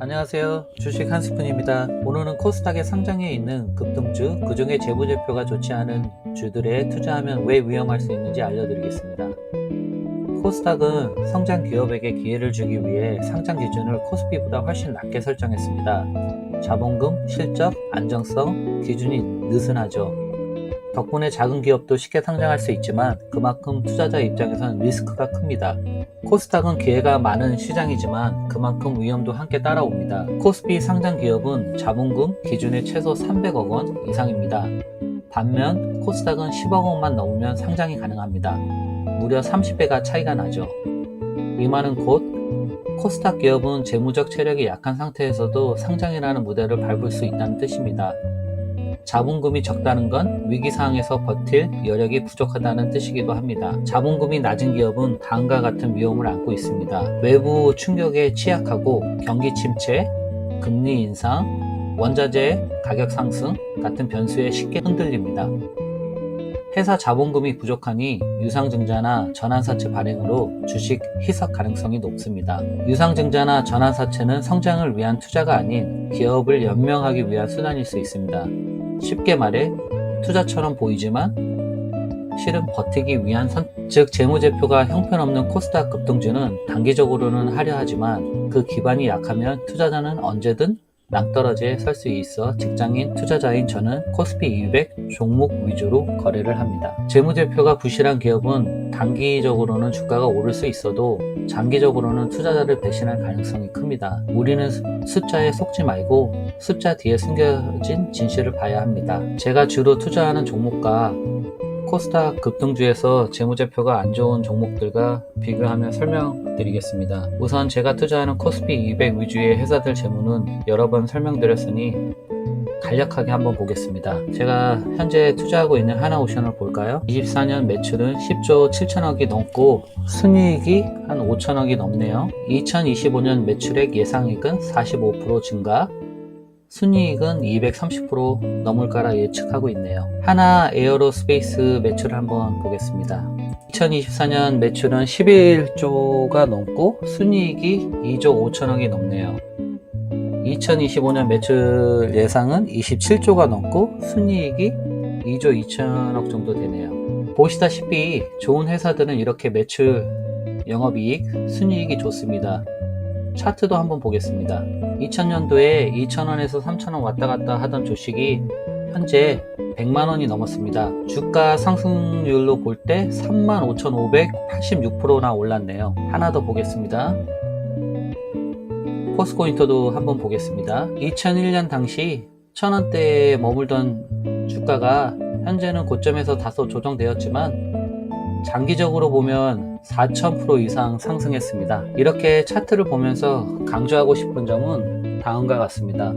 안녕하세요. 주식 한스푼입니다. 오늘은 코스닥에 상장해 있는 급등주, 그중에 재무제표가 좋지 않은 주들에 투자하면 왜 위험할 수 있는지 알려드리겠습니다. 코스닥은 성장 기업에게 기회를 주기 위해 상장 기준을 코스피보다 훨씬 낮게 설정했습니다. 자본금, 실적, 안정성 기준이 느슨하죠. 덕분에 작은 기업도 쉽게 상장할 수 있지만 그만큼 투자자 입장에서는 리스크가 큽니다. 코스닥은 기회가 많은 시장이지만 그만큼 위험도 함께 따라옵니다. 코스피 상장 기업은 자본금 기준의 최소 300억 원 이상입니다. 반면 코스닥은 10억 원만 넘으면 상장이 가능합니다. 무려 30배가 차이가 나죠. 이 말은 곧 코스닥 기업은 재무적 체력이 약한 상태에서도 상장이라는 무대를 밟을 수 있다는 뜻입니다. 자본금이 적다는 건 위기상황에서 버틸 여력이 부족하다는 뜻이기도 합니다. 자본금이 낮은 기업은 다음과 같은 위험을 안고 있습니다. 외부 충격에 취약하고 경기 침체, 금리 인상, 원자재 가격 상승 같은 변수에 쉽게 흔들립니다. 회사 자본금이 부족하니 유상증자나 전환사채 발행으로 주식 희석 가능성이 높습니다. 유상증자나 전환사채는 성장을 위한 투자가 아닌 기업을 연명하기 위한 수단일 수 있습니다. 쉽게 말해 투자처럼 보이지만 실은 버티기 위한 즉 재무제표가 형편없는 코스닥 급등주는 단기적으로는 하려 하지만 그 기반이 약하면 투자자는 언제든 낭떠러지에 설 수 있어 직장인 투자자인 저는 코스피 200 종목 위주로 거래를 합니다. 재무제표가 부실한 기업은 단기적으로는 주가가 오를 수 있어도 장기적으로는 투자자를 배신할 가능성이 큽니다. 우리는 숫자에 속지 말고 숫자 뒤에 숨겨진 진실을 봐야 합니다. 제가 주로 투자하는 종목과 코스닥 급등주에서 재무제표가 안 좋은 종목들과 비교하며 설명드리겠습니다. 우선 제가 투자하는 코스피 200 위주의 회사들 재무는 여러 번 설명드렸으니 간략하게 한번 보겠습니다. 제가 현재 투자하고 있는 하나오션을 볼까요? 24년 매출은 10조 7천억이 넘고 순이익이 한 5천억이 넘네요. 2025년 매출액 예상액은 45% 증가, 순이익은 230% 넘을 거라 예측하고 있네요. 하나 에어로스페이스 매출을 한번 보겠습니다. 2024년 매출은 11조가 넘고 순이익이 2조 5천억이 넘네요. 2025년 매출 예상은 27조가 넘고 순이익이 2조 2천억 정도 되네요. 보시다시피 좋은 회사들은 이렇게 매출, 영업이익, 순이익이 좋습니다. 차트도 한번 보겠습니다. 2000년도에 2,000원에서 3,000원 왔다 갔다 하던 주식이 현재 100만원이 넘었습니다. 주가 상승률로 볼 때 35,586%나 올랐네요. 하나 더 보겠습니다. 포스코인터도 한번 보겠습니다. 2001년 당시 1,000원대에 머물던 주가가 현재는 고점에서 다소 조정되었지만 장기적으로 보면 4,000% 이상 상승했습니다. 이렇게 차트를 보면서 강조하고 싶은 점은 다음과 같습니다.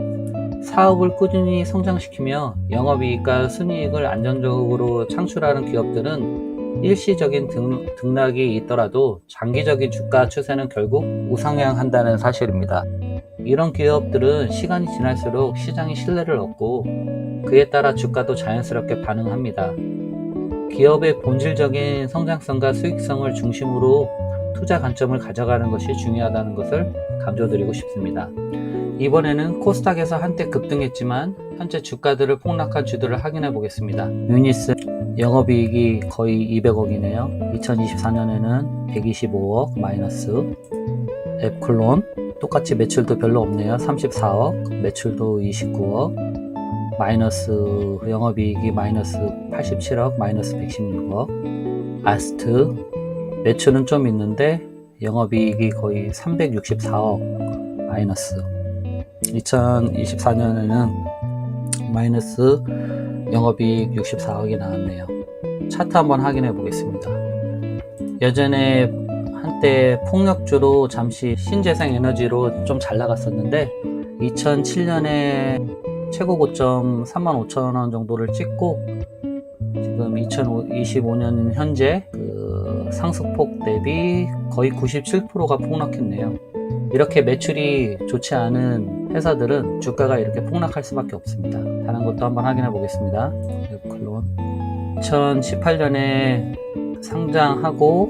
사업을 꾸준히 성장시키며 영업이익과 순이익을 안정적으로 창출하는 기업들은 일시적인 등락이 있더라도 장기적인 주가 추세는 결국 우상향한다는 사실입니다. 이런 기업들은 시간이 지날수록 시장이 신뢰를 얻고 그에 따라 주가도 자연스럽게 반응합니다. 기업의 본질적인 성장성과 수익성을 중심으로 투자 관점을 가져가는 것이 중요하다는 것을 강조드리고 싶습니다. 이번에는 코스닥에서 한때 급등했지만 현재 주가들을 폭락한 주들을 확인해 보겠습니다. 유니스 영업이익이 거의 200억이네요. 2024년에는 125억 마이너스. 앱클론 똑같이 매출도 별로 없네요. 34억, 매출도 29억, 마이너스 영업이익이 마이너스 87억, 마이너스 116억. 아스트 매출은 좀 있는데 영업이익이 거의 364억 마이너스. 2024년에는 마이너스 영업이익 64억이 나왔네요. 차트 한번 확인해 보겠습니다. 예전에 한때 폭력주로 잠시 신재생에너지로 좀 잘 나갔었는데 2007년에 최고 고점 35,000원 정도를 찍고 지금 2025년 현재 그 상승폭 대비 거의 97%가 폭락했네요. 이렇게 매출이 좋지 않은 회사들은 주가가 이렇게 폭락할 수밖에 없습니다. 다른 것도 한번 확인해 보겠습니다. 웹클론 2018년에 상장하고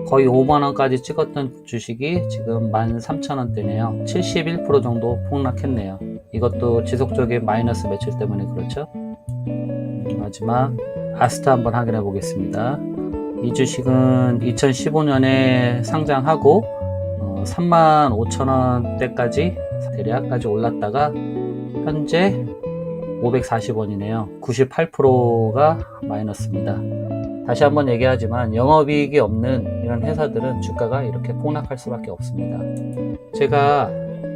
거의 5만원까지 찍었던 주식이 지금 13,000원대네요. 71% 정도 폭락했네요. 이것도 지속적인 마이너스 매출 때문에 그렇죠. 마지막 아스타 한번 확인해 보겠습니다. 이 주식은 2015년에 상장하고 35,000원대까지 대략까지 올랐다가 현재 540원이네요. 98%가 마이너스입니다. 다시 한번 얘기하지만 영업이익이 없는 이런 회사들은 주가가 이렇게 폭락할 수밖에 없습니다. 제가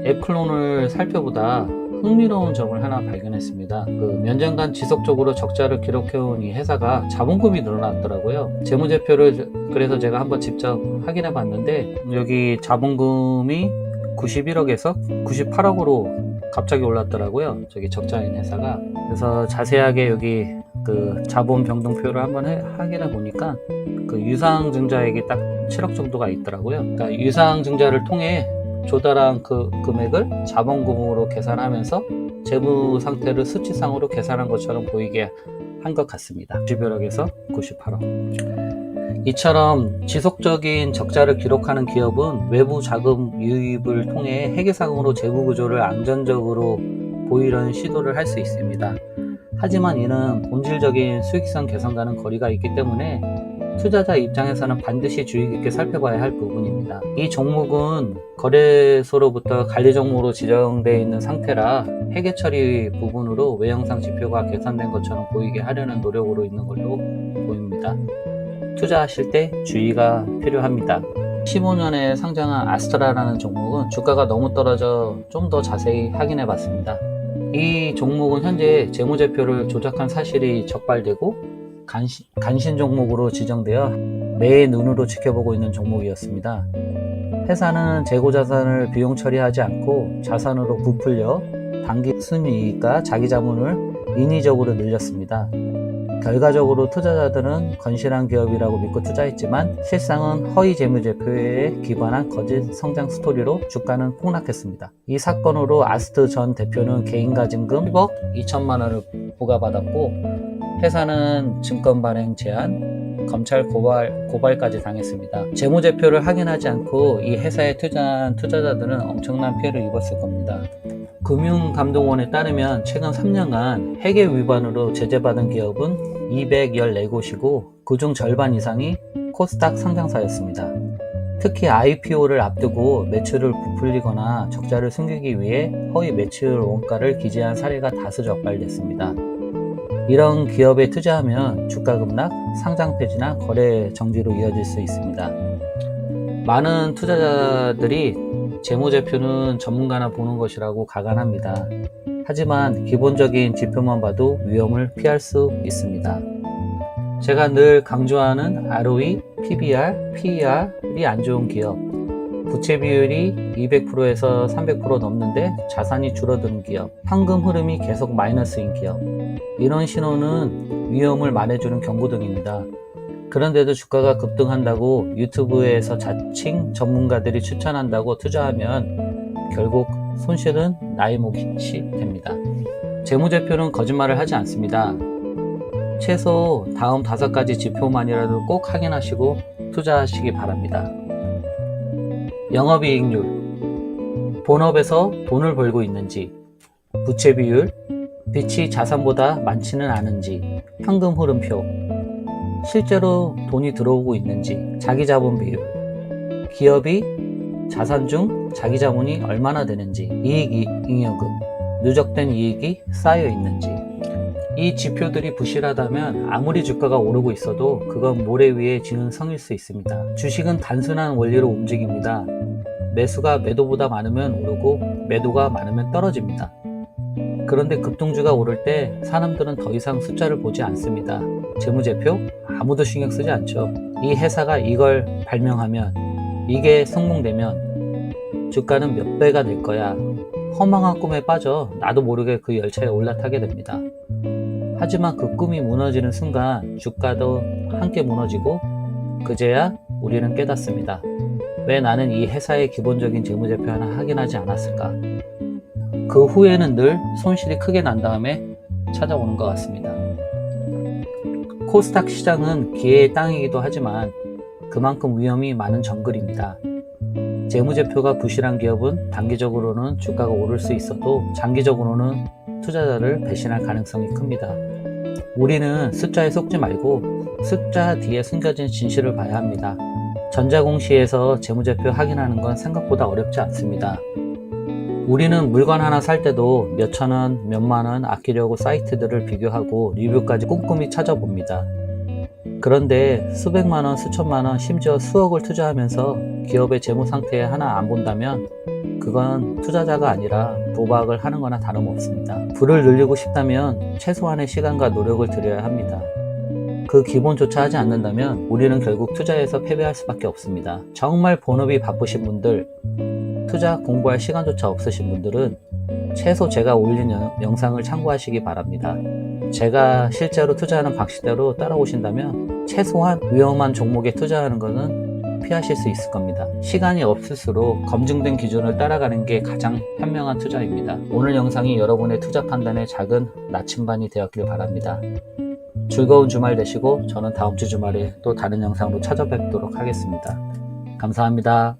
앱클론을 살펴보다 흥미로운 점을 하나 발견했습니다. 몇 년간 지속적으로 적자를 기록해온 이 회사가 자본금이 늘어났더라고요. 재무제표를 그래서 제가 한번 직접 확인해 봤는데 여기 자본금이 91억에서 98억으로 갑자기 올랐더라고요. 저기 적자인 회사가. 그래서 자세하게 여기 자본 변동표를 한번 확인해 보니까 유상증자액이 딱 7억 정도가 있더라고요. 그러니까 유상증자를 통해 조달한 그 금액을 자본금으로 계산하면서 재무 상태를 수치상으로 계산한 것처럼 보이게 한 것 같습니다. 91억에서 98억. 이처럼 지속적인 적자를 기록하는 기업은 외부 자금 유입을 통해 회계상으로 재무 구조를 안정적으로 보이려는 시도를 할 수 있습니다. 하지만 이는 본질적인 수익성 개선과는 거리가 있기 때문에 투자자 입장에서는 반드시 주의 깊게 살펴봐야 할 부분입니다. 이 종목은 거래소로부터 관리 종목으로 지정되어 있는 상태라 회계 처리 부분으로 외형상 지표가 개선된 것처럼 보이게 하려는 노력으로 있는 걸로 보입니다. 투자하실 때 주의가 필요합니다. 15년에 상장한 아스트라라는 종목은 주가가 너무 떨어져 좀 더 자세히 확인해 봤습니다. 이 종목은 현재 재무제표를 조작한 사실이 적발되고 간신 종목으로 지정되어 매의 눈으로 지켜보고 있는 종목이었습니다. 회사는 재고자산을 비용 처리하지 않고 자산으로 부풀려 단기 순이익과 자기 자본을 인위적으로 늘렸습니다. 결과적으로 투자자들은 건실한 기업이라고 믿고 투자했지만 실상은 허위 재무제표에 기반한 거짓 성장 스토리로 주가는 폭락했습니다. 이 사건으로 아스트 전 대표는 개인가진금 10억 2천만 원을 부과받았고 회사는 증권 발행 제한, 검찰 고발까지 당했습니다. 재무제표를 확인하지 않고 이 회사에 투자한 투자자들은 엄청난 피해를 입었을 겁니다. 금융감독원에 따르면 최근 3년간 회계 위반으로 제재받은 기업은 214곳이고 그중 절반 이상이 코스닥 상장사였습니다. 특히 IPO를 앞두고 매출을 부풀리거나 적자를 숨기기 위해 허위 매출 원가를 기재한 사례가 다수 적발됐습니다. 이런 기업에 투자하면 주가 급락, 상장 폐지나 거래 정지로 이어질 수 있습니다. 많은 투자자들이 재무제표는 전문가나 보는 것이라고 가관합니다. 하지만 기본적인 지표만 봐도 위험을 피할 수 있습니다. 제가 늘 강조하는 ROE, PBR, PER이 안 좋은 기업, 부채 비율이 200%에서 300% 넘는데 자산이 줄어드는 기업, 현금 흐름이 계속 마이너스인 기업, 이런 신호는 위험을 말해주는 경고등입니다. 그런데도 주가가 급등한다고 유튜브에서 자칭 전문가들이 추천한다고 투자하면 결국 손실은 나의 몫이 됩니다. 재무제표는 거짓말을 하지 않습니다. 최소 다음 5가지 지표만이라도 꼭 확인하시고 투자하시기 바랍니다. 영업이익률, 본업에서 돈을 벌고 있는지, 부채 비율, 빚이 자산보다 많지는 않은지, 현금 흐름표, 실제로 돈이 들어오고 있는지, 자기 자본 비율, 기업이 자산 중 자기 자본이 얼마나 되는지, 이익잉여금, 누적된 이익이 쌓여 있는지. 이 지표들이 부실하다면 아무리 주가가 오르고 있어도 그건 모래 위에 지는 성일 수 있습니다. 주식은 단순한 원리로 움직입니다. 매수가 매도보다 많으면 오르고 매도가 많으면 떨어집니다. 그런데 급등주가 오를 때 사람들은 더 이상 숫자를 보지 않습니다. 재무제표? 아무도 신경 쓰지 않죠. 이 회사가 이걸 발명하면, 이게 성공되면 주가는 몇 배가 될 거야. 허망한 꿈에 빠져 나도 모르게 그 열차에 올라타게 됩니다. 하지만 그 꿈이 무너지는 순간 주가도 함께 무너지고 그제야 우리는 깨닫습니다. 왜 나는 이 회사의 기본적인 재무제표 하나 확인하지 않았을까? 그 후에는 늘 손실이 크게 난 다음에 찾아오는 것 같습니다. 코스닥 시장은 기회의 땅이기도 하지만 그만큼 위험이 많은 정글입니다. 재무제표가 부실한 기업은 단기적으로는 주가가 오를 수 있어도 장기적으로는 투자자를 배신할 가능성이 큽니다. 우리는 숫자에 속지 말고 숫자 뒤에 숨겨진 진실을 봐야 합니다. 전자공시에서 재무제표 확인하는 건 생각보다 어렵지 않습니다. 우리는 물건 하나 살 때도 몇천 원, 몇만 원 아끼려고 사이트들을 비교하고 리뷰까지 꼼꼼히 찾아봅니다. 그런데 수백만 원, 수천만 원, 심지어 수억을 투자하면서 기업의 재무 상태 하나 안 본다면 그건 투자자가 아니라 도박을 하는 거나 다름없습니다. 부를 늘리고 싶다면 최소한의 시간과 노력을 들여야 합니다. 그 기본조차 하지 않는다면 우리는 결국 투자에서 패배할 수밖에 없습니다. 정말 본업이 바쁘신 분들, 투자 공부할 시간조차 없으신 분들은 최소 제가 올린 영상을 참고하시기 바랍니다. 제가 실제로 투자하는 방식대로 따라오신다면 최소한 위험한 종목에 투자하는 것은 피하실 수 있을 겁니다. 시간이 없을수록 검증된 기준을 따라가는 게 가장 현명한 투자입니다. 오늘 영상이 여러분의 투자 판단에 작은 나침반이 되었길 바랍니다. 즐거운 주말 되시고 저는 다음 주 주말에 또 다른 영상으로 찾아뵙도록 하겠습니다. 감사합니다.